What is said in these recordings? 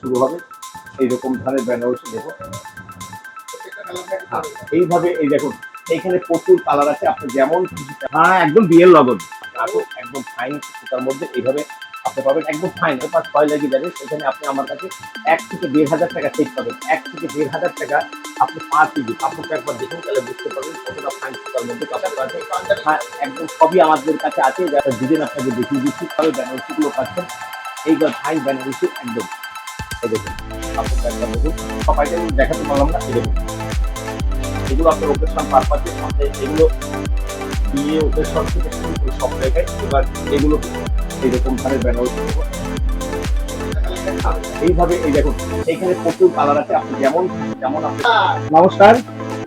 শুরু হবে। এইরকম ধরনের বেনারসি দেখুন। হ্যাঁ, এইভাবে এই দেখুন এখানে প্রচুর কালার আছে, আপনি যেমন হ্যাঁ একদম বিয়ের লগন একদম ফাইন সুতার মধ্যে এইভাবে আপনি পাবেন একদম ফাইন এবার ছয় লাগিয়ে যাবে। সেখানে আপনি আমার কাছে 1 থেকে 1,500 টাকা সেট পাবেন। 1 থেকে 1,500 টাকা আপনি পার পিস কাপড়টা একবার দেখুন, তাহলে বুঝতে পারবেন কতটা ফাইন সুতার মধ্যে কাপড় আছে। হ্যাঁ একদম সবই আমাদের কাছে আছে, যারা ডিজাইন আপনাকে দেখিয়ে দিচ্ছি তবে বেনারসিগুলো পাচ্ছেন এইবার ফাইন বেনারসি একদম। এই দেখুন কাপড়টা একবার দেখুন, সব আইটেম দেখাতে পারলাম না। এই দেখুন এগুলো আপনার ওকেশন পারপাসে আপনি এগুলো বিয়ে ওকেশন থেকে শুরু করে সব জায়গায় এবার এগুলো এইরকম ধরনের বেনারসি এইভাবে এই দেখুন এখানে প্রচুর কালার আছে, আপনি যেমন যেমন আপনি নমস্কার।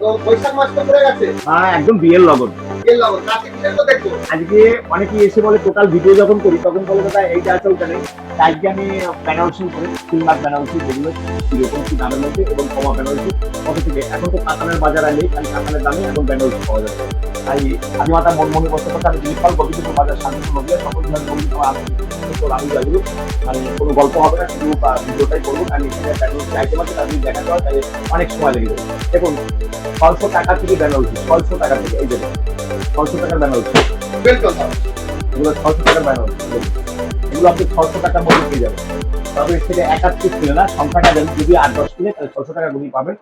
তো বৈশাখ মাস তো পড়ে গেছে। হ্যাঁ একদম বিয়ের লগন এর লাগো কাছে কিসের তো দেখবো। আজকে অনেকেই এসে বলে টোটাল ভিডিও যখন করি তখন বলে দাদা এইটা আছে ওটা নেই। আজকে আমি বেনারসি করে সিলমার বেনারসি যেগুলো কিরকম কি দামের মধ্যে এবং কমা বেনারসি কত থেকে এখন তো কাতানের বাজার নেই, খালি কাতানের দামে এখন বেনারসি পাওয়া যাচ্ছে। তাই আমি মাথা মন মনে করতে পারছি আমি দিলীপাল গোবিন্দ বাজার শান্তিপুর নদীয়া সকল আমি যাবো মানে কোনো গল্প হবে না, শুধু ভিডিওটাই করবো। আমি এখানে বেনারসি আইটেম আছে তাদের দেখাতে হয়, তাহলে অনেক সময় লেগে যাবে। দেখুন 600 টাকা থেকে বেনারসি 600 টাকা থেকে এই দেখুন 600 টাকার বেনারসি এগুলো 600 টাকার বেনারসি এগুলো আপনি 600 টাকার মধ্যে পেয়ে যাবেন। তবে সেটা একাত পিস ছিল না, সংখ্যাটা দেন যদি 8-10 কিনে তাহলে 600 টাকা গুলি পাবেন।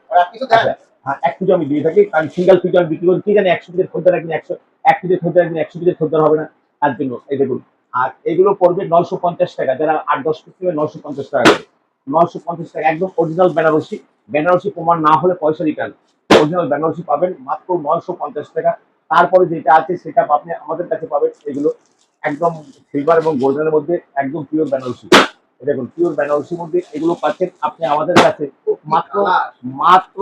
হ্যাঁ 1 পিস আমি দিয়ে থাকি, কারণ সিঙ্গেল পিস আমি বিক্রি করি কি জানি 100 পিসের খদ্দের রাখবেন 100 1 পিসের খদ্দের রাখবেন 100 পিসের খদ্দের হবে না তার জন্য এই দেখুন। আর এগুলো পড়বে 950 টাকা, যারা 8-10 পিস নেবে 950 টাকা করে 950 টাকা একদম অরিজিনাল বেনারসি। বেনারসি প্রমাণ না হলে পয়সা রিটার্ন, অরিজিনাল বেনারসি পাবেন মাত্র 950 টাকা। তারপরে যেটা আছে সেটা আপনি আমাদের কাছে পাবেন এগুলো একদম সিলভার এবং গোল্ডেনের মধ্যে একদম পিওর বেনারসি। দেখুন পিওর বেনারসির মধ্যে এগুলো পাচ্ছেন আপনি আমাদের কাছে মাত্র মাত্র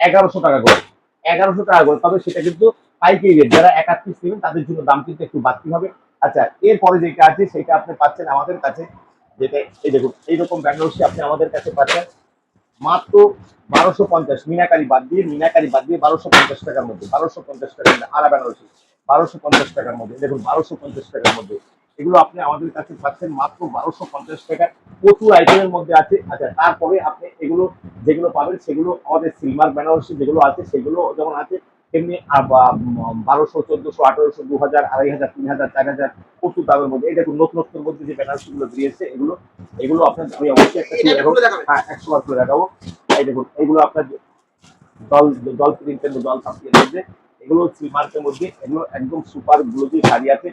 1100 টাকা করে 1100 টাকা করে। তবে সেটা কিন্তু পাইকারি রেট, যারা 1 পিস নেবেন তাদের জন্য দাম কিন্তু একটু বাড়তি হবে। আচ্ছা এরপরে যেটা আছে সেটা আপনি পাচ্ছেন আমাদের কাছে, যেটা এই দেখুন এইরকম বেনারসি আপনি আমাদের কাছে পাচ্ছেন মাত্র 1250 মিনাকারি বাদ দিয়ে 1250 টাকার মধ্যে 1250 টাকার আরা বেনারসি 1250 টাকার মধ্যে দেখুন 1250 টাকার মধ্যে এগুলো আপনি আমাদের কাছে পাচ্ছেন মাত্র 1250 টাকা। প্রচুর আইটেমের মধ্যে আছে। আচ্ছা তারপরে আপনি এগুলো যেগুলো পাবেন সেগুলো আমাদের সিলভার বেনারসি যেগুলো আছে সেগুলো যেমন আছে তেমনি 1200 1400 1800 2000 2500 3000 4000 প্রচুর দামের মধ্যে এই দেখুন নতুনত্বের মধ্যে যে বেনারসি গুলো দিয়েছে এগুলো এগুলো আপনার আমি অবশ্যই একটা হ্যাঁ 100 বার করে দেখাবো। এই দেখুন এগুলো আপনার জল জল প্রিন্টের জল ছাপিয়ে মধ্যে এগুলো সিলভারের মধ্যে এগুলো একদম সুপার গ্লোজি শাড়ি আছে।